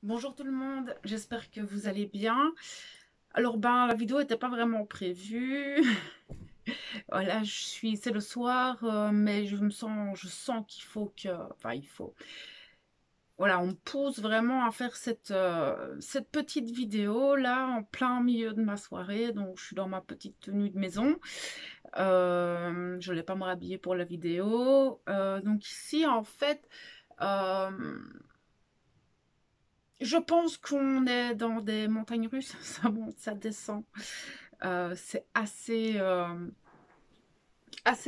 Bonjour tout le monde, j'espère que vous allez bien. Alors la vidéo n'était pas vraiment prévue. Voilà, c'est le soir, mais je sens qu'il faut il faut. Voilà, on me pousse vraiment à faire cette petite vidéo là en plein milieu de ma soirée. Donc je suis dans ma petite tenue de maison. Je n'allais pas me rhabiller pour la vidéo. Donc ici en fait. euh, Je pense qu'on est dans des montagnes russes, ça monte, ça descend. C'est assez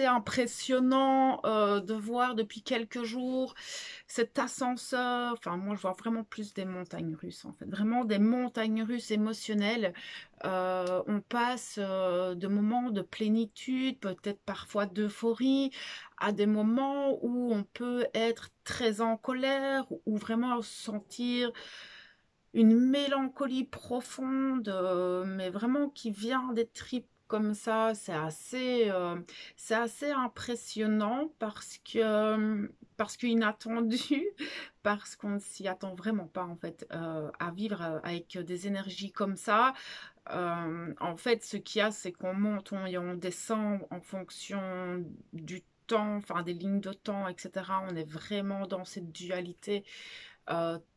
impressionnant de voir depuis quelques jours cet ascenseur. Enfin, moi, je vois vraiment plus des montagnes russes, en fait. Vraiment des montagnes russes émotionnelles. On passe de moments de plénitude, peut-être parfois d'euphorie, à des moments où on peut être très en colère, ou vraiment sentir une mélancolie profonde, mais vraiment qui vient des tripes comme ça. C'est assez impressionnant parce que inattendu, parce qu'on ne s'y attend vraiment pas en fait à vivre avec des énergies comme ça. En fait, ce qu'il y a, c'est qu'on monte et on descend en fonction du temps, enfin des lignes de temps, etc. On est vraiment dans cette dualité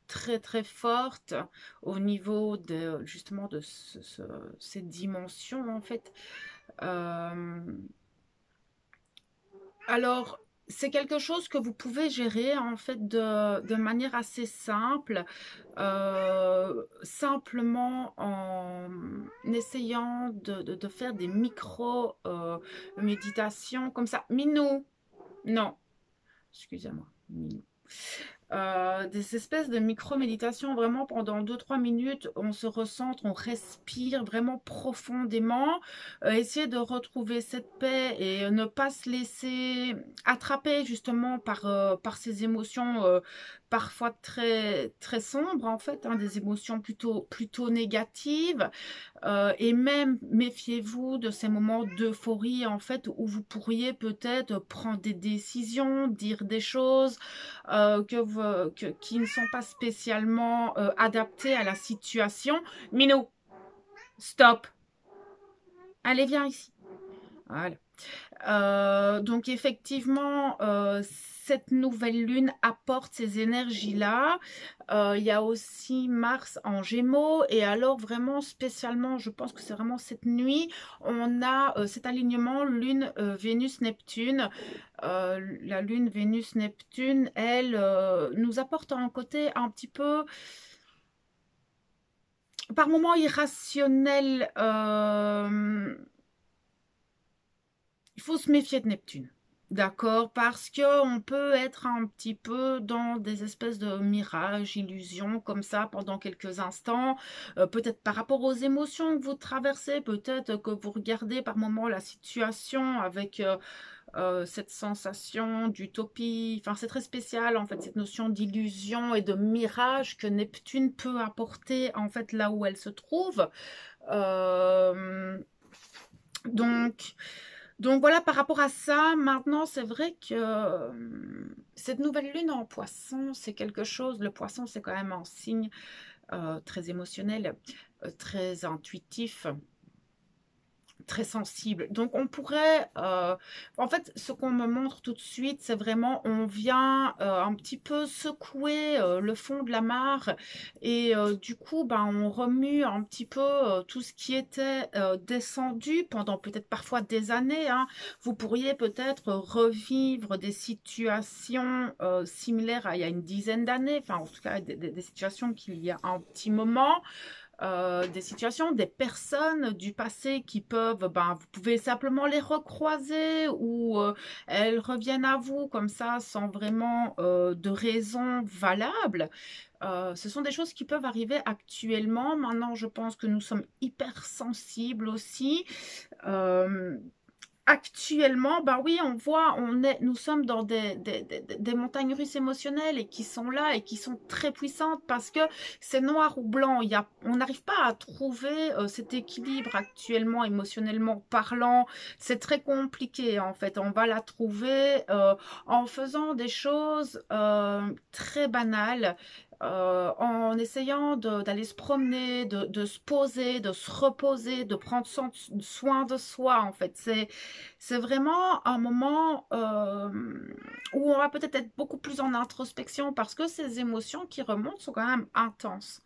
très très forte au niveau de justement de cette dimension en fait. Euh, alors c'est quelque chose que vous pouvez gérer en fait de manière assez simple, simplement en essayant de faire des micro méditations comme ça. Minou, non, excusez-moi. Minou. Des espèces de micro-méditation vraiment pendant 2-3 minutes, on se recentre, on respire vraiment profondément, essayer de retrouver cette paix et ne pas se laisser attraper justement par ces émotions parfois très, très sombres en fait, hein, des émotions plutôt négatives. Et même méfiez-vous de ces moments d'euphorie en fait où vous pourriez peut-être prendre des décisions, dire des choses qui ne sont pas spécialement adaptées à la situation. Minou, stop. Allez, viens ici. Voilà. Donc effectivement, cette nouvelle lune apporte ces énergies-là. Il y a aussi Mars en Gémeaux et alors vraiment spécialement, je pense que c'est vraiment cette nuit, on a cet alignement Lune, Vénus, Neptune. La Lune, Vénus, Neptune, elle nous apporte un côté un petit peu par moments irrationnel. Il faut se méfier de Neptune. D'accord, parce que on peut être un petit peu dans des espèces de mirages, illusions comme ça pendant quelques instants, peut-être par rapport aux émotions que vous traversez, peut-être que vous regardez par moments la situation avec cette sensation d'utopie. Enfin, c'est très spécial en fait cette notion d'illusion et de mirage que Neptune peut apporter en fait là où elle se trouve. Euh, donc donc voilà, par rapport à ça, maintenant, c'est vrai que cette nouvelle lune en poisson, c'est quelque chose. Le poisson, c'est quand même un signe très émotionnel, très intuitif, très sensible. Donc on pourrait, en fait, ce qu'on me montre tout de suite, c'est vraiment, on vient un petit peu secouer le fond de la mare et du coup, on remue un petit peu tout ce qui était descendu pendant peut-être parfois des années, hein. Vous pourriez peut-être revivre des situations similaires à il y a une dizaine d'années, enfin en tout cas des situations qu'il y a un petit moment, des situations, des personnes du passé qui peuvent, vous pouvez simplement les recroiser ou elles reviennent à vous comme ça sans vraiment de raison valable. Ce sont des choses qui peuvent arriver actuellement. Maintenant, je pense que nous sommes hyper sensibles aussi. Euh, Actuellement, oui, on voit, nous sommes dans des montagnes russes émotionnelles et qui sont là et qui sont très puissantes parce que c'est noir ou blanc. On n'arrive pas à trouver cet équilibre actuellement, émotionnellement parlant. C'est très compliqué en fait. On va la trouver en faisant des choses très banales en essayant d'aller se promener, de se poser, de se reposer, de prendre soin de soi, en fait. C'est vraiment un moment où on va peut-être être beaucoup plus en introspection parce que ces émotions qui remontent sont quand même intenses.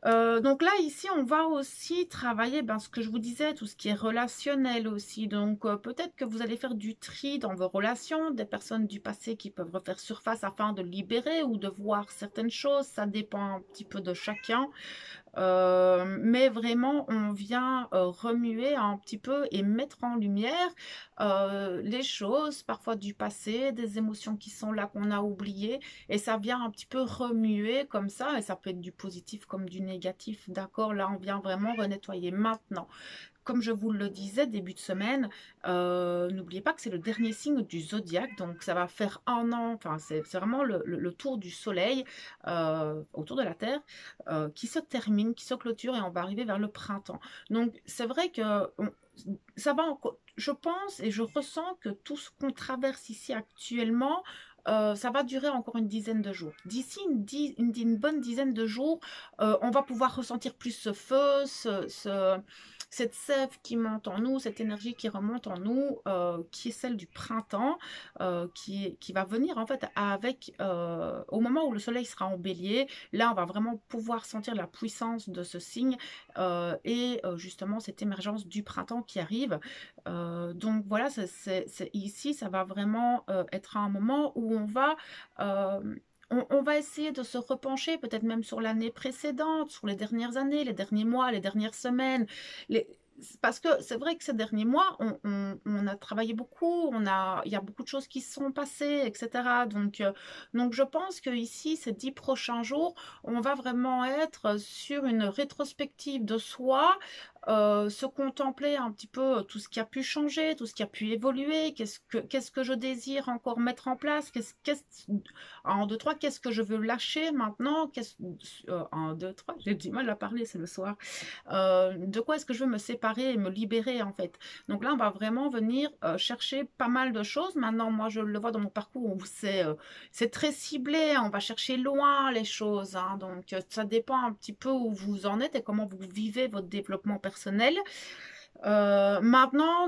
Donc là, ici, on va aussi travailler ce que je vous disais, tout ce qui est relationnel aussi. Donc peut-être que vous allez faire du tri dans vos relations, des personnes du passé qui peuvent refaire surface afin de libérer ou de voir certaines choses. Ça dépend un petit peu de chacun. Mais vraiment, on vient remuer un petit peu et mettre en lumière les choses, parfois du passé, des émotions qui sont là qu'on a oubliées, et ça vient un petit peu remuer comme ça, et ça peut être du positif comme du négatif, d'accord? Là, on vient vraiment renettoyer. Maintenant, comme je vous le disais, début de semaine, n'oubliez pas que c'est le dernier signe du zodiaque, donc ça va faire un an, enfin c'est vraiment le tour du soleil autour de la Terre qui se termine, qui se clôture et on va arriver vers le printemps. Donc c'est vrai que ça va encore, je pense et je ressens que tout ce qu'on traverse ici actuellement, ça va durer encore une dizaine de jours. D'ici une bonne dizaine de jours, on va pouvoir ressentir plus ce feu, cette sève qui monte en nous, cette énergie qui remonte en nous, qui est celle du printemps, qui va venir en fait avec, au moment où le soleil sera en bélier, là on va vraiment pouvoir sentir la puissance de ce signe et justement cette émergence du printemps qui arrive. Donc voilà, ici ça va vraiment être un moment où on va... on va essayer de se repencher peut-être même sur l'année précédente, sur les dernières années, les derniers mois, les dernières semaines, les, parce que c'est vrai que ces derniers mois, on a travaillé beaucoup, il y a beaucoup de choses qui se sont passées, etc. Donc je pense que ici, ces 10 prochains jours, on va vraiment être sur une rétrospective de soi, se contempler un petit peu tout ce qui a pu changer, tout ce qui a pu évoluer, qu'est-ce que je désire encore mettre en place, en 2, 3, qu'est-ce que je veux lâcher maintenant, en 2, 3, j'ai du mal à parler, c'est le soir. De quoi est-ce que je veux me séparer et me libérer en fait. Donc là, on va vraiment venir chercher pas mal de choses. Maintenant, moi, je le vois dans mon parcours où c'est très ciblé. On va chercher loin les choses. Hein. Donc, ça dépend un petit peu où vous en êtes et comment vous vivez votre développement personnel. Maintenant,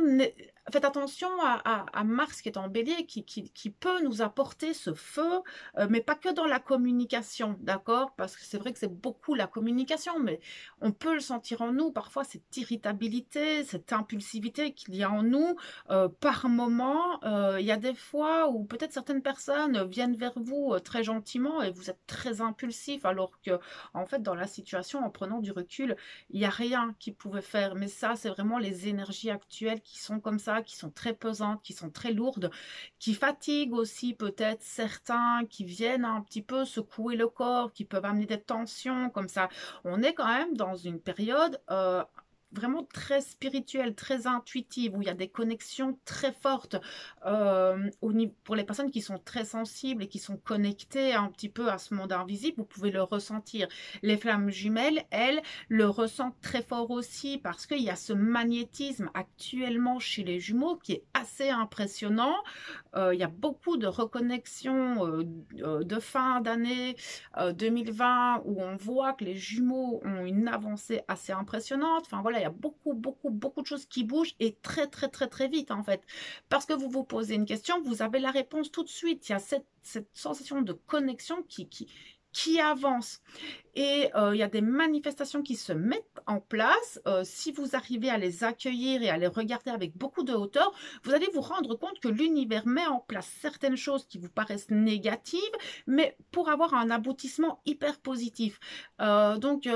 faites attention à Mars qui est en bélier, qui peut nous apporter ce feu, mais pas que dans la communication, d'accord? Parce que c'est vrai que c'est beaucoup la communication, mais on peut le sentir en nous, parfois cette irritabilité, cette impulsivité qu'il y a en nous, par moment, il y a des fois où peut-être certaines personnes viennent vers vous très gentiment et vous êtes très impulsif, alors que, en fait, dans la situation, en prenant du recul, il n'y a rien qui pouvait faire, mais ça, c'est vraiment les énergies actuelles qui sont comme ça, qui sont très pesantes, qui sont très lourdes, qui fatiguent aussi peut-être certains, qui viennent un petit peu secouer le corps, qui peuvent amener des tensions comme ça. On est quand même dans une période vraiment très spirituelle, très intuitive, où il y a des connexions très fortes pour les personnes qui sont très sensibles et qui sont connectées un petit peu à ce monde invisible, vous pouvez le ressentir. Les flammes jumelles, elles, le ressentent très fort aussi parce qu'il y a ce magnétisme actuellement chez les jumeaux qui est assez impressionnant. Il y a beaucoup de reconnexions de fin d'année 2020 où on voit que les jumeaux ont une avancée assez impressionnante. Enfin voilà, il y a beaucoup de choses qui bougent et très vite en fait. Parce que vous vous posez une question, vous avez la réponse tout de suite. Il y a cette sensation de connexion qui avance. Et il y a des manifestations qui se mettent en place. Si vous arrivez à les accueillir et à les regarder avec beaucoup de hauteur, vous allez vous rendre compte que l'univers met en place certaines choses qui vous paraissent négatives, mais pour avoir un aboutissement hyper positif. Donc,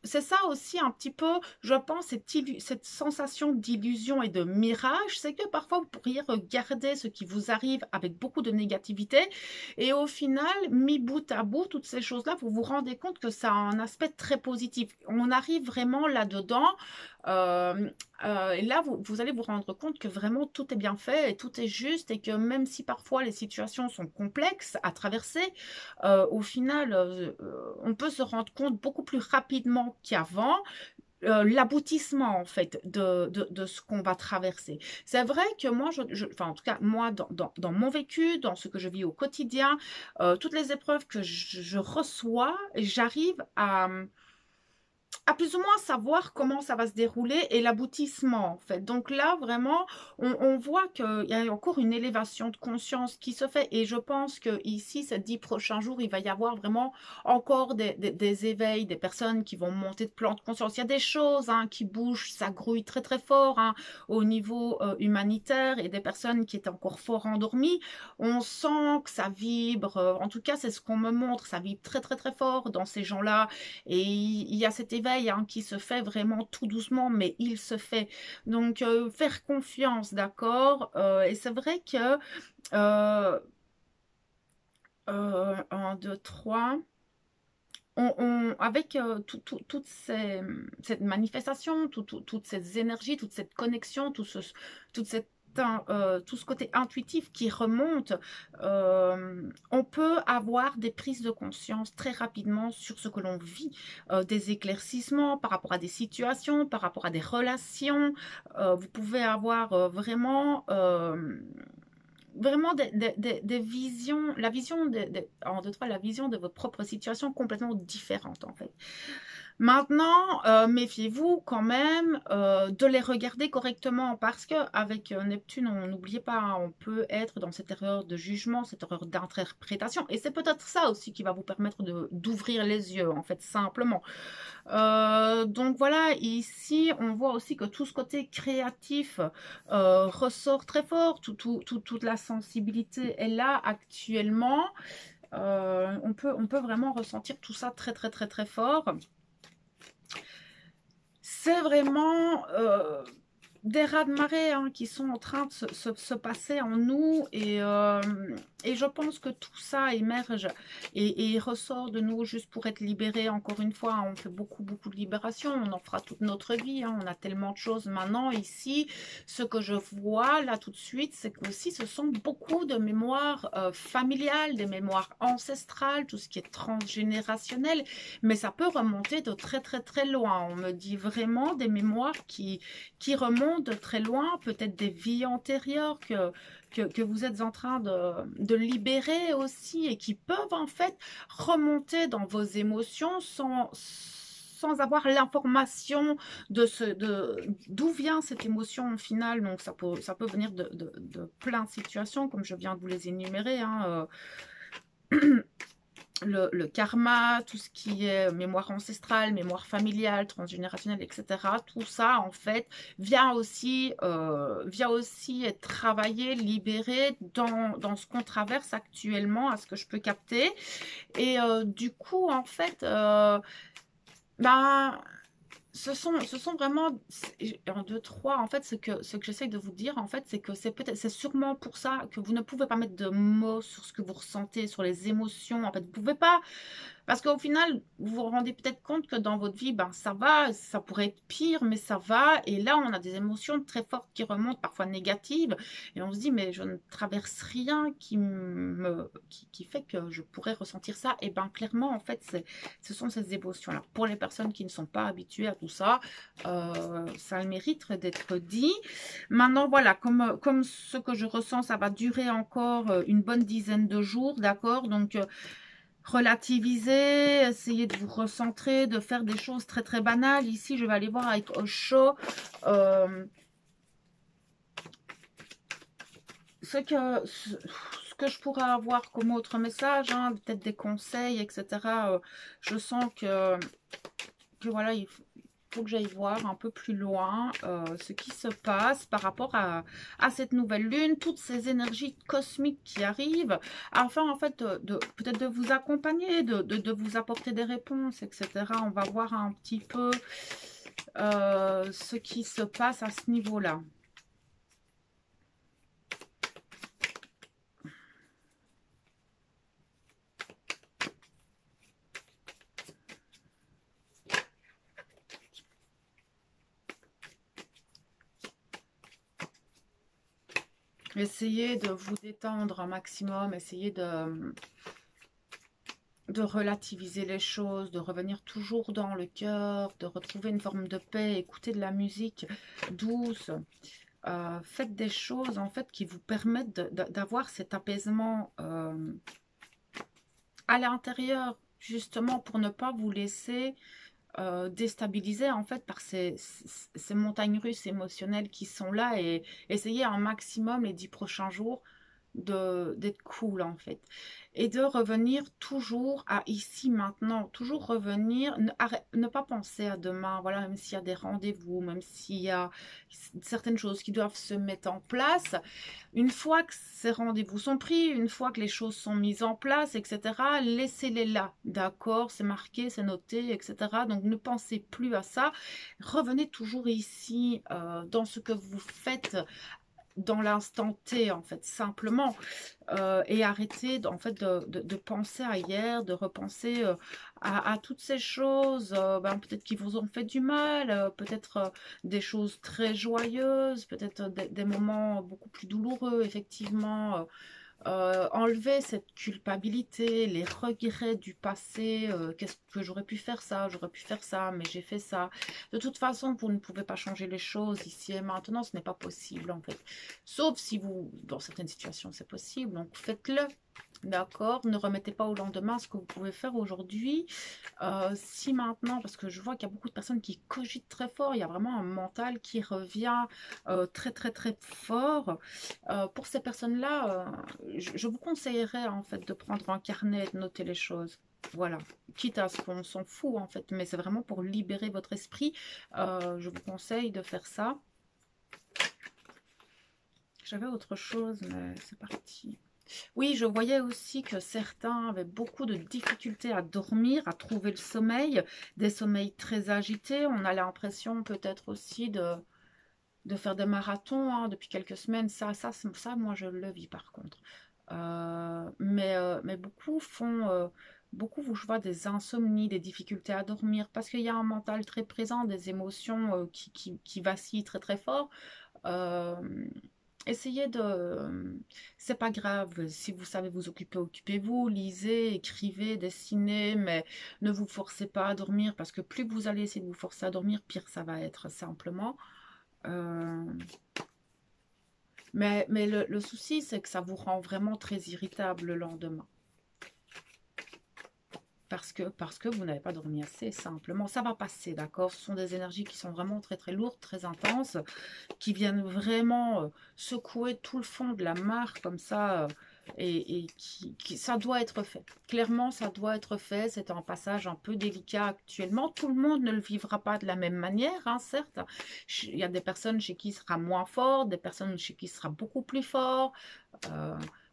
c'est ça aussi un petit peu, je pense, cette sensation d'illusion et de mirage, c'est que parfois vous pourriez regarder ce qui vous arrive avec beaucoup de négativité et au final, mis bout à bout, toutes ces choses-là, vous vous rendez compte que ça a un aspect très positif. On arrive vraiment là-dedans euh, et là, vous allez vous rendre compte que vraiment tout est bien fait et tout est juste et que même si parfois les situations sont complexes à traverser, au final, on peut se rendre compte beaucoup plus rapidement qu'avant l'aboutissement en fait de ce qu'on va traverser. C'est vrai que moi, enfin en tout cas moi dans mon vécu, dans ce que je vis au quotidien, toutes les épreuves que je reçois, j'arrive à plus ou moins savoir comment ça va se dérouler et l'aboutissement en fait. Donc là vraiment on voit qu'il y a encore une élévation de conscience qui se fait et je pense que ici ces 10 prochains jours il va y avoir vraiment encore des éveils, des personnes qui vont monter de plan de conscience. Il y a des choses hein, qui bougent, ça grouille très très fort hein, au niveau humanitaire et des personnes qui étaient encore fort endormies. On sent que ça vibre, en tout cas c'est ce qu'on me montre, ça vibre très très très fort dans ces gens-là et il y a cet éveil hein, qui se fait vraiment tout doucement, mais il se fait. Donc, faire confiance, d'accord. Et c'est vrai que 1, 2, 3 avec toute cette manifestation, toutes ces énergies, toute cette connexion, toute cette tout ce côté intuitif qui remonte, on peut avoir des prises de conscience très rapidement sur ce que l'on vit, des éclaircissements par rapport à des situations, par rapport à des relations. Vous pouvez avoir vraiment des visions, la vision en deux, trois, la vision de votre propre situation complètement différente en fait. Maintenant, méfiez-vous quand même de les regarder correctement parce que avec Neptune, n'oubliez pas, hein, on peut être dans cette erreur de jugement, cette erreur d'interprétation. Et c'est peut-être ça aussi qui va vous permettre d'ouvrir les yeux, en fait, simplement. Donc voilà, ici, on voit aussi que tout ce côté créatif ressort très fort, toute la sensibilité est là actuellement. On peut vraiment ressentir tout ça très très très très fort. C'est vraiment des raz-de-marée hein, qui sont en train de se passer en nous et je pense que tout ça émerge et ressort de nous juste pour être libéré. Encore une fois, hein, on fait beaucoup de libération, on en fera toute notre vie, hein, on a tellement de choses maintenant ici. Ce que je vois là tout de suite, c'est que aussi ce sont beaucoup de mémoires familiales, des mémoires ancestrales, tout ce qui est transgénérationnel, mais ça peut remonter de très très très loin. On me dit vraiment des mémoires qui remontent de très loin, peut-être des vies antérieures que vous êtes en train de libérer aussi et qui peuvent en fait remonter dans vos émotions sans avoir l'information d'où vient cette émotion au final. Donc ça peut venir de plein de situations comme je viens de vous les énumérer. Hein, le karma, tout ce qui est mémoire ancestrale, mémoire familiale, transgénérationnelle, etc. Tout ça, en fait, vient aussi être travaillé, libéré dans ce qu'on traverse actuellement, à ce que je peux capter. Et du coup, en fait, ben, ce sont vraiment, 1, 2, 3, en fait, ce que j'essaie de vous dire, en fait, c'est que c'est sûrement pour ça que vous ne pouvez pas mettre de mots sur ce que vous ressentez, sur les émotions, en fait, vous pouvez pas, parce qu'au final, vous vous rendez peut-être compte que dans votre vie, ben ça va, ça pourrait être pire, mais ça va. Et là, on a des émotions très fortes qui remontent, parfois négatives. Et on se dit, mais je ne traverse rien qui fait que je pourrais ressentir ça. Et bien, clairement, en fait, ce sont ces émotions-là. Pour les personnes qui ne sont pas habituées à tout ça, ça a le mérite d'être dit. Maintenant, voilà, comme ce que je ressens, ça va durer encore une bonne dizaine de jours, d'accord? Donc, relativiser, essayer de vous recentrer, de faire des choses très très banales. Ici, je vais aller voir avec Osho ce que je pourrais avoir comme autre message, hein, peut-être des conseils, etc. Je sens que voilà, il faut que j'aille voir un peu plus loin ce qui se passe par rapport à cette nouvelle lune, toutes ces énergies cosmiques qui arrivent, afin en fait peut-être de vous accompagner, de vous apporter des réponses, etc. On va voir un petit peu ce qui se passe à ce niveau-là. Essayez de vous détendre un maximum, essayez de relativiser les choses, de revenir toujours dans le cœur, de retrouver une forme de paix, écouter de la musique douce. Faites des choses en fait qui vous permettent d'avoir cet apaisement à l'intérieur, justement pour ne pas vous laisser déstabiliser en fait par ces montagnes russes émotionnelles qui sont là, et essayez un maximum les 10 prochains jours d'être cool en fait, et de revenir toujours à ici maintenant, toujours revenir, ne pas penser à demain, voilà, même s'il y a des rendez-vous, même s'il y a certaines choses qui doivent se mettre en place. Une fois que ces rendez-vous sont pris, une fois que les choses sont mises en place, etc., laissez-les là, d'accord? C'est marqué, c'est noté, etc. Donc ne pensez plus à ça. Revenez toujours ici, dans ce que vous faites, dans l'instant T, en fait, simplement. Et arrêtez en fait de penser à hier, de repenser à toutes ces choses, ben, peut-être qui vous ont fait du mal, peut-être des choses très joyeuses, peut-être des moments beaucoup plus douloureux, effectivement. Enlever cette culpabilité, les regrets du passé, qu'est-ce que j'aurais pu faire ça, mais j'ai fait ça. De toute façon, vous ne pouvez pas changer les choses ici et maintenant, ce n'est pas possible en fait. Sauf si vous, dans certaines situations, c'est possible, donc faites-le. D'accord, ne remettez pas au lendemain ce que vous pouvez faire aujourd'hui. Si maintenant, parce que je vois qu'il y a beaucoup de personnes qui cogitent très fort, il y a vraiment un mental qui revient très très très fort. Pour ces personnes-là, je vous conseillerais en fait de prendre un carnet et de noter les choses. Voilà, quitte à ce qu'on s'en fout en fait, mais c'est vraiment pour libérer votre esprit. Je vous conseille de faire ça. J'avais autre chose, mais c'est parti. Oui, je voyais aussi que certains avaient beaucoup de difficultés à dormir, à trouver le sommeil, des sommeils très agités. On a l'impression peut-être aussi de faire des marathons hein, depuis quelques semaines. Ça, moi, je le vis par contre. Mais beaucoup font... beaucoup, je vois des insomnies, des difficultés à dormir, parce qu'il y a un mental très présent, des émotions qui vacillent très très fort. Euh, Essayez de... C'est pas grave, si vous savez vous occuper, occupez-vous, lisez, écrivez, dessinez, mais ne vous forcez pas à dormir, parce que plus vous allez essayer de vous forcer à dormir, pire ça va être simplement. Euh, mais le souci, c'est que ça vous rend vraiment très irritable le lendemain. Parce que vous n'avez pas dormi assez, simplement. Ça va passer, d'accord? Ce sont des énergies qui sont vraiment très très lourdes, très intenses, qui viennent vraiment secouer tout le fond de la mare comme ça, et ça doit être fait. Clairement, ça doit être fait. C'est un passage un peu délicat actuellement. Tout le monde ne le vivra pas de la même manière, hein, certes. Il y a des personnes chez qui il sera moins fort, des personnes chez qui il sera beaucoup plus fort.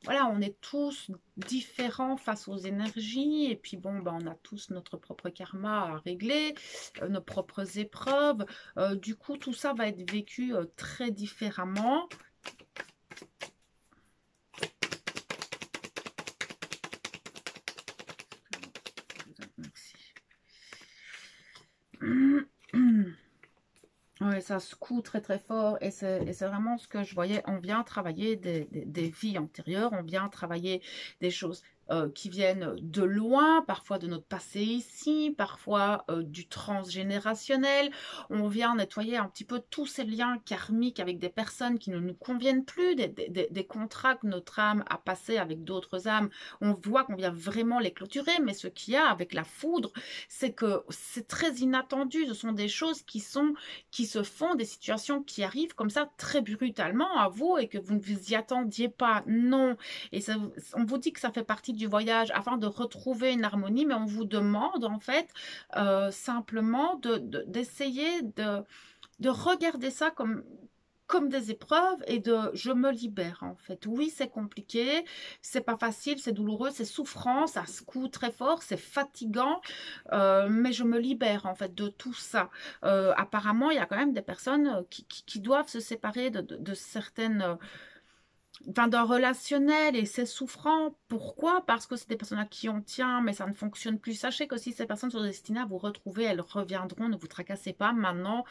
Voilà, on est tous différents face aux énergies, et puis bon, ben, on a tous notre propre karma à régler, nos propres épreuves. Du coup, tout ça va être vécu très différemment. Oui, ça secoue très très fort, et c'est vraiment ce que je voyais. On vient travailler des vies antérieures, on vient travailler des choses qui viennent de loin, parfois de notre passé ici, parfois du transgénérationnel. On vient nettoyer un petit peu tous ces liens karmiques avec des personnes qui ne nous conviennent plus, des contrats que notre âme a passés avec d'autres âmes. On voit qu'on vient vraiment les clôturer, mais ce qu'il y a avec la foudre, c'est que c'est très inattendu. Ce sont des choses qui se font, des situations qui arrivent comme ça très brutalement à vous et que vous ne vous y attendiez pas. Non. Et ça, on vous dit que ça fait partie du voyage afin de retrouver une harmonie, mais on vous demande en fait simplement d'essayer de regarder ça comme des épreuves, et je me libère en fait. Oui, c'est compliqué, c'est pas facile, c'est douloureux, c'est souffrant, ça secoue très fort, c'est fatigant, mais je me libère en fait de tout ça. Apparemment, il y a quand même des personnes qui doivent se séparer de certaines... enfin, d'un relationnel, et c'est souffrant. Pourquoi? Parce que c'est des personnes à qui on tient, mais ça ne fonctionne plus. Sachez que si ces personnes sont destinées à vous retrouver, elles reviendront, ne vous tracassez pas. Maintenant,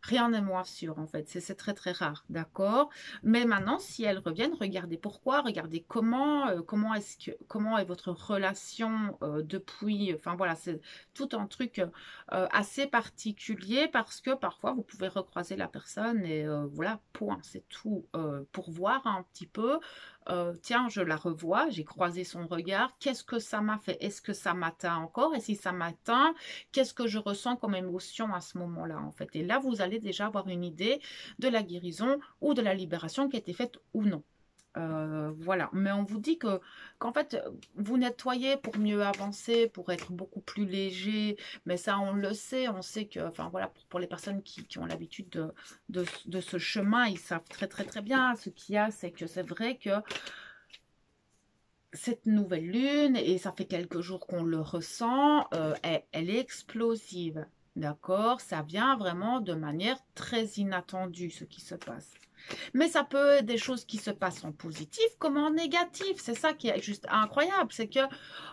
Rien n'est moins sûr, en fait. C'est très, très rare, d'accord? Mais maintenant, si elles reviennent, regardez pourquoi, regardez comment est votre relation depuis... Enfin, voilà, c'est tout un truc assez particulier parce que parfois, vous pouvez recroiser la personne et voilà, point, c'est tout. Pour voir un petit peu, tiens, je la revois, j'ai croisé son regard, qu'est-ce que ça m'a fait? Est-ce que ça m'atteint encore? Et si ça m'atteint, qu'est-ce que je ressens comme émotion à ce moment-là, en fait? Et là, vous allez déjà avoir une idée de la guérison ou de la libération qui a été faite ou non. Voilà, mais on vous dit que qu'en fait vous nettoyez pour mieux avancer, pour être beaucoup plus léger, mais ça on le sait, on sait que, enfin voilà, pour les personnes qui ont l'habitude de ce chemin, ils savent très très très bien. Ce qu'il y a, c'est que c'est vrai que cette nouvelle lune, et ça fait quelques jours qu'on le ressent, elle est explosive, d'accord? Ça vient vraiment de manière très inattendue, ce qui se passe. Mais ça peut être des choses qui se passent en positif comme en négatif. C'est ça qui est juste incroyable, c'est que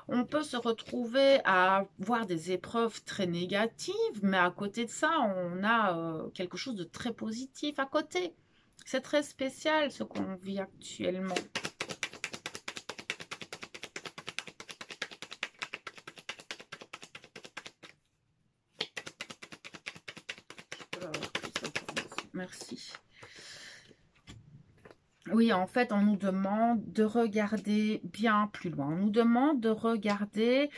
on peut se retrouver à voir des épreuves très négatives, mais à côté de ça, on a quelque chose de très positif à côté. C'est très spécial ce qu'on vit actuellement. Merci. Oui, en fait, on nous demande de regarder bien plus loin. On nous demande de regarder,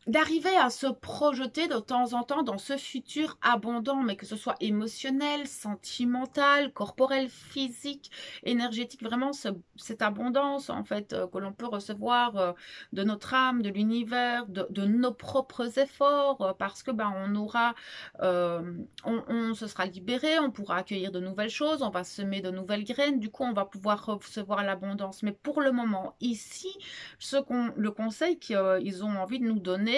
d'arriver à se projeter de temps en temps dans ce futur abondant, mais que ce soit émotionnel, sentimental, corporel, physique, énergétique, vraiment cette abondance en fait que l'on peut recevoir de notre âme, de l'univers, de nos propres efforts, parce que ben on aura, on se sera libéré, on pourra accueillir de nouvelles choses, on va semer de nouvelles graines, du coup on va pouvoir recevoir l'abondance. Mais pour le moment, ici, le conseil qu'ils ont envie de nous donner,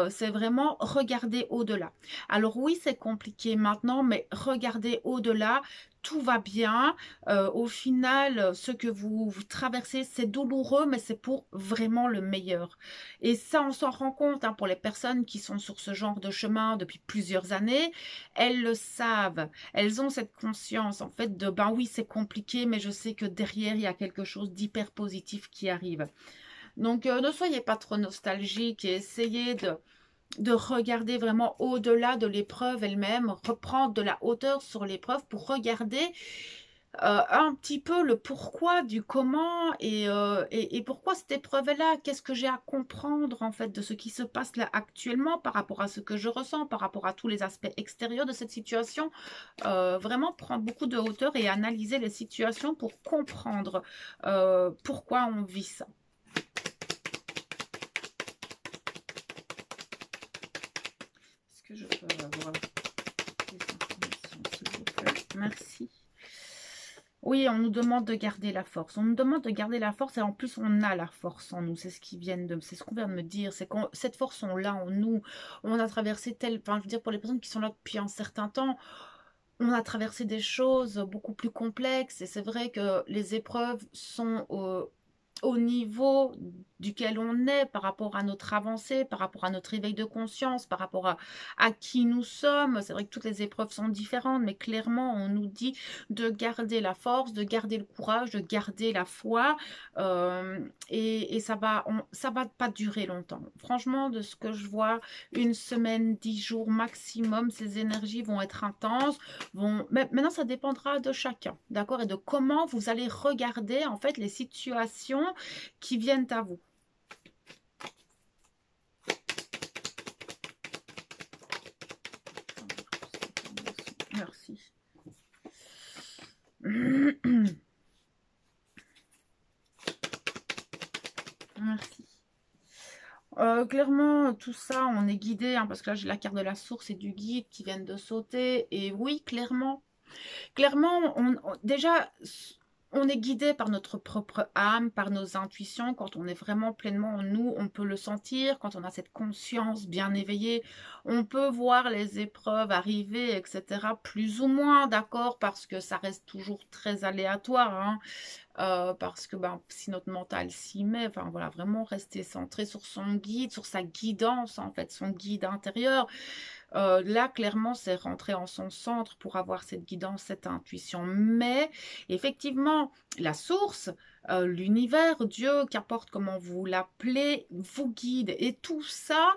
c'est vraiment regarder au-delà. Alors oui, c'est compliqué maintenant, mais regardez au-delà. Tout va bien. Au final, ce que vous traversez, c'est douloureux, mais c'est pour vraiment le meilleur. Et ça, on s'en rend compte hein, pour les personnes qui sont sur ce genre de chemin depuis plusieurs années. Elles le savent. Elles ont cette conscience, en fait, de ben oui, c'est compliqué, mais je sais que derrière, il y a quelque chose d'hyper positif qui arrive. Donc, ne soyez pas trop nostalgique et essayez de regarder vraiment au-delà de l'épreuve elle-même, reprendre de la hauteur sur l'épreuve pour regarder un petit peu le pourquoi du comment et pourquoi cette épreuve est là. Qu'est-ce que j'ai à comprendre en fait de ce qui se passe là actuellement par rapport à ce que je ressens, par rapport à tous les aspects extérieurs de cette situation. Vraiment prendre beaucoup de hauteur et analyser les situations pour comprendre pourquoi on vit ça. Est-ce que je peux avoir des informations, s'il vous plaît? Merci. Oui, on nous demande de garder la force. On nous demande de garder la force et en plus on a la force en nous. C'est ce c'est ce qu'on vient de me dire. C'est qu'on cette force on l'a en nous. On a traversé enfin, je veux dire pour les personnes qui sont là depuis un certain temps, on a traversé des choses beaucoup plus complexes et c'est vrai que les épreuves sont au niveau duquel on est par rapport à notre avancée, par rapport à notre éveil de conscience, par rapport à qui nous sommes. C'est vrai que toutes les épreuves sont différentes, mais clairement, on nous dit de garder la force, de garder le courage, de garder la foi. Et ça va pas durer longtemps. Franchement, de ce que je vois, une semaine, 10 jours maximum, ces énergies vont être intenses. Mais maintenant, ça dépendra de chacun, d'accord? Et de comment vous allez regarder, en fait, les situations qui viennent à vous. Merci. Merci. Clairement, tout ça, on est guidé, hein, parce que là, j'ai la carte de la source et du guide qui viennent de sauter. Et oui, clairement, déjà, on est guidé par notre propre âme, par nos intuitions. Quand on est vraiment pleinement en nous, on peut le sentir. Quand on a cette conscience bien éveillée, on peut voir les épreuves arriver, etc. Plus ou moins, d'accord, parce que ça reste toujours très aléatoire, hein. Parce que ben, si notre mental s'y met, enfin voilà, vraiment rester centré sur son guide, sur sa guidance en fait, son guide intérieur. Là, clairement, c'est rentrer en son centre pour avoir cette guidance, cette intuition. Mais effectivement, la source, l'univers, Dieu, qu'importe comment vous l'appelez, vous guide. Et tout ça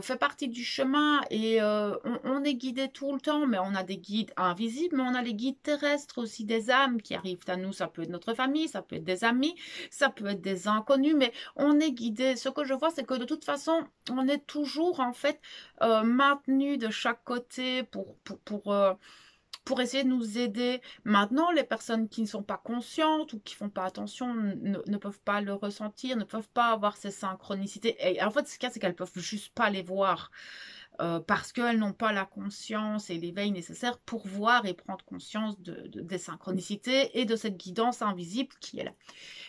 fait partie du chemin. Et on est guidé tout le temps, mais on a des guides invisibles, mais on a les guides terrestres aussi, des âmes qui arrivent à nous. Ça peut être notre famille, ça peut être des amis, ça peut être des inconnus, mais on est guidé. Ce que je vois, c'est que de toute façon, on est toujours en fait maintenu de chaque côté pour essayer de nous aider. Maintenant, les personnes qui ne sont pas conscientes ou qui font pas attention ne peuvent pas le ressentir, ne peuvent pas avoir ces synchronicités. Et en fait, ce qu'il y a, c'est qu'elles peuvent juste pas les voir. Parce qu'elles n'ont pas la conscience et l'éveil nécessaire pour voir et prendre conscience des synchronicités et de cette guidance invisible qui est là.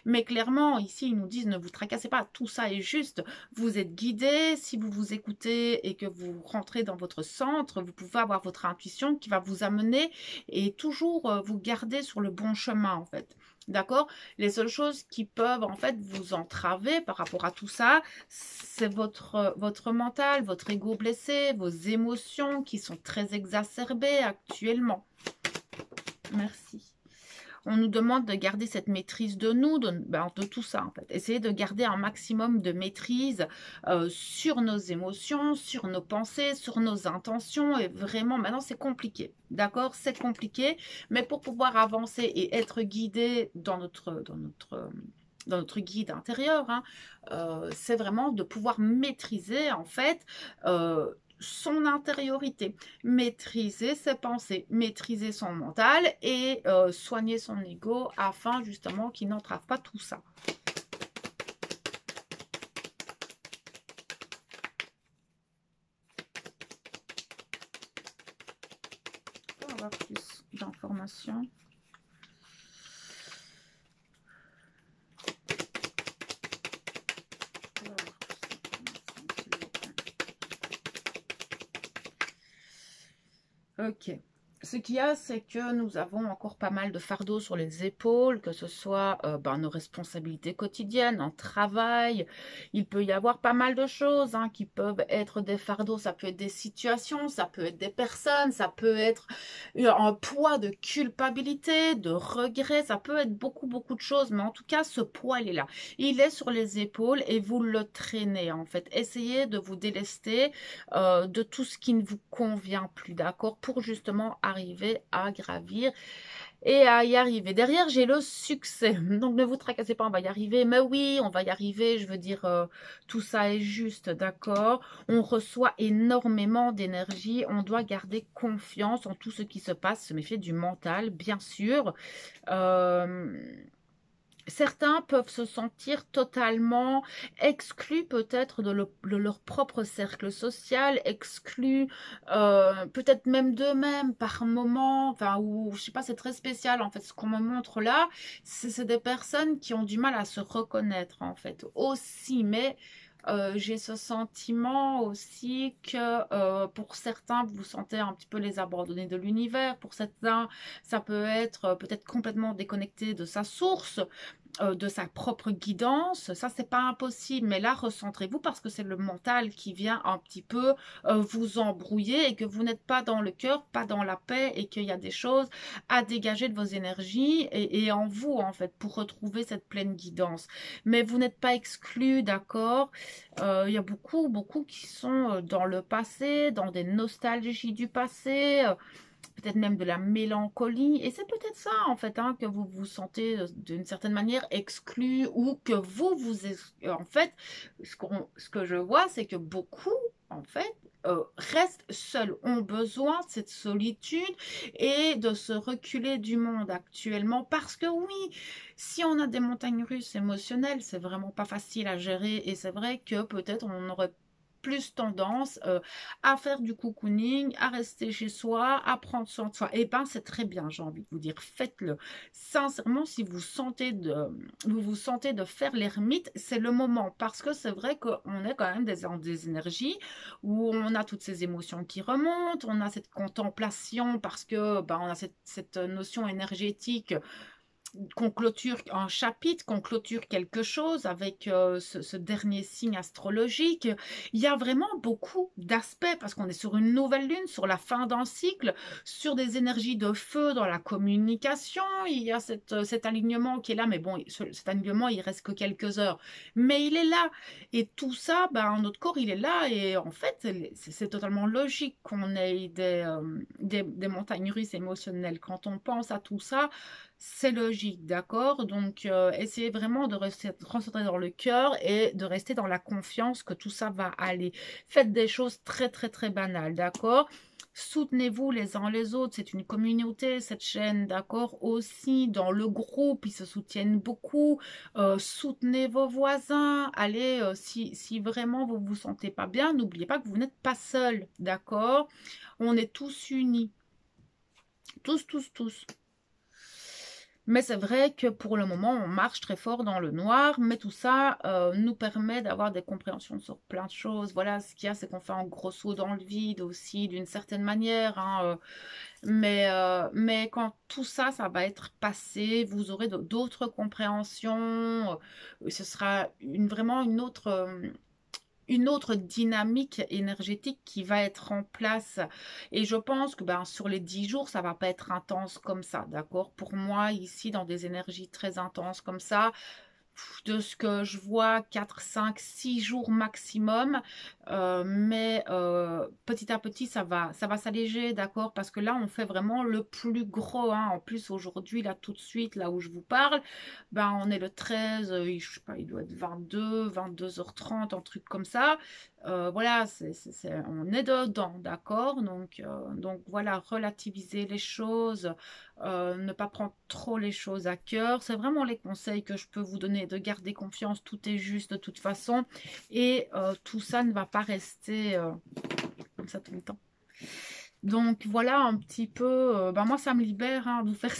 Mais clairement, ici, ils nous disent, ne vous tracassez pas, tout ça est juste. Vous êtes guidé, si vous vous écoutez et que vous rentrez dans votre centre, vous pouvez avoir votre intuition qui va vous amener et toujours vous garder sur le bon chemin, en fait. D'accord? Les seules choses qui peuvent, en fait, vous entraver par rapport à tout ça, c'est votre mental, votre ego blessé, vos émotions qui sont très exacerbées actuellement. Merci. On nous demande de garder cette maîtrise de nous, de tout ça en fait. Essayer de garder un maximum de maîtrise sur nos émotions, sur nos pensées, sur nos intentions. Et vraiment, maintenant, c'est compliqué. D'accord? C'est compliqué. Mais pour pouvoir avancer et être guidé dans notre guide intérieur, hein, c'est vraiment de pouvoir maîtriser en fait son intériorité, maîtriser ses pensées, maîtriser son mental et soigner son ego afin justement qu'il n'entrave pas tout ça. On va avoir plus d'informations. Ok. Ce qu'il y a, c'est que nous avons encore pas mal de fardeaux sur les épaules, que ce soit nos responsabilités quotidiennes, en travail. Il peut y avoir pas mal de choses hein, qui peuvent être des fardeaux. Ça peut être des situations, ça peut être des personnes, ça peut être un poids de culpabilité, de regret. Ça peut être beaucoup, beaucoup de choses. Mais en tout cas, ce poids, il est là. Il est sur les épaules et vous le traînez en fait. Essayez de vous délester de tout ce qui ne vous convient plus, d'accord, pour justement arriver à gravir et à y arriver. Derrière, j'ai le succès, donc ne vous tracassez pas, on va y arriver, mais oui, on va y arriver, je veux dire, tout ça est juste, d'accord, on reçoit énormément d'énergie, on doit garder confiance en tout ce qui se passe, se méfier du mental, bien sûr. Certains peuvent se sentir totalement exclus peut-être de leur propre cercle social, exclus peut-être même d'eux-mêmes par moment, enfin, ou je sais pas, c'est très spécial en fait. Ce qu'on me montre là, c'est des personnes qui ont du mal à se reconnaître en fait aussi, mais j'ai ce sentiment aussi que pour certains, vous vous sentez un petit peu les abandonnés de l'univers. Pour certains, ça peut être peut-être complètement déconnecté de sa source, de sa propre guidance. Ça, c'est pas impossible. Mais là, recentrez-vous parce que c'est le mental qui vient un petit peu vous embrouiller et que vous n'êtes pas dans le cœur, pas dans la paix et qu'il y a des choses à dégager de vos énergies et en vous, en fait, pour retrouver cette pleine guidance. Mais vous n'êtes pas exclu, d'accord? Il y a beaucoup, beaucoup qui sont dans le passé, dans des nostalgies du passé, peut-être même de la mélancolie. Et c'est peut-être ça, en fait, hein, que vous vous sentez d'une certaine manière exclu ou que en fait, ce que je vois, c'est que beaucoup, en fait, restent seuls, ont besoin de cette solitude et de se reculer du monde actuellement parce que oui, si on a des montagnes russes émotionnelles, c'est vraiment pas facile à gérer et c'est vrai que peut-être on aurait plus tendance à faire du cocooning, à rester chez soi, à prendre soin de soi. Et ben c'est très bien, j'ai envie de vous dire, faites-le. Sincèrement, si vous vous sentez de faire l'ermite, c'est le moment. Parce que c'est vrai qu'on est quand même des énergies où on a toutes ces émotions qui remontent, on a cette contemplation parce que ben, on a cette notion énergétique qu'on clôture un chapitre, qu'on clôture quelque chose avec ce dernier signe astrologique. Il y a vraiment beaucoup d'aspects parce qu'on est sur une nouvelle lune, sur la fin d'un cycle, sur des énergies de feu dans la communication. Il y a cet alignement qui est là, mais bon, cet alignement, il reste que quelques heures. Mais il est là. Et tout ça, ben, notre corps, il est là. Et en fait, c'est totalement logique qu'on ait des montagnes russes émotionnelles. Quand on pense à tout ça, c'est logique, d'accord? Donc, essayez vraiment de rester concentrer dans le cœur et de rester dans la confiance que tout ça va aller. Faites des choses très, très, très banales, d'accord? Soutenez-vous les uns les autres, c'est une communauté, cette chaîne, d'accord? Aussi, dans le groupe, ils se soutiennent beaucoup. Soutenez vos voisins. Allez, si vraiment vous vous sentez pas bien, n'oubliez pas que vous n'êtes pas seul, d'accord? On est tous unis. Tous, tous, tous. Mais c'est vrai que pour le moment, on marche très fort dans le noir, mais tout ça nous permet d'avoir des compréhensions sur plein de choses. Voilà, ce qu'il y a, c'est qu'on fait un gros saut dans le vide aussi, d'une certaine manière. Hein, mais quand tout ça, ça va être passé, vous aurez d'autres compréhensions. Ce sera vraiment une autre dynamique énergétique qui va être en place. Et je pense que ben, sur les 10 jours, ça va pas être intense comme ça, d'accord? Pour moi, ici, dans des énergies très intenses comme ça, de ce que je vois, 4 5 6 jours maximum. Mais petit à petit, ça va s'alléger, d'accord? Parce que là, on fait vraiment le plus gros. Hein. En plus, aujourd'hui, là, tout de suite, là où je vous parle, ben, on est le 13, je sais pas, il doit être 22h30, un truc comme ça. Voilà, on est dedans, d'accord? Donc voilà, relativiser les choses, ne pas prendre trop les choses à cœur. C'est vraiment les conseils que je peux vous donner, de garder confiance, tout est juste de toute façon. Et tout ça ne va pas rester comme ça tout le temps. Donc voilà un petit peu, ben moi ça me libère hein, de vous faire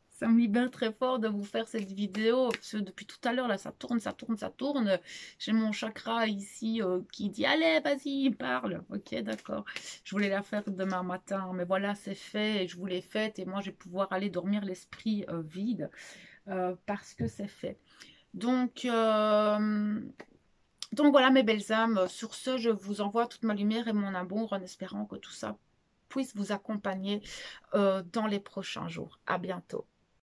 ça me libère très fort de vous faire cette vidéo, parce que depuis tout à l'heure là ça tourne, ça tourne, ça tourne. J'ai mon chakra ici qui dit allez vas-y parle, ok d'accord. Je voulais la faire demain matin, mais voilà c'est fait, et je vous l'ai faite et moi je vais pouvoir aller dormir l'esprit vide parce que c'est fait. Donc donc voilà mes belles âmes, sur ce je vous envoie toute ma lumière et mon amour en espérant que tout ça puisse vous accompagner dans les prochains jours. À bientôt.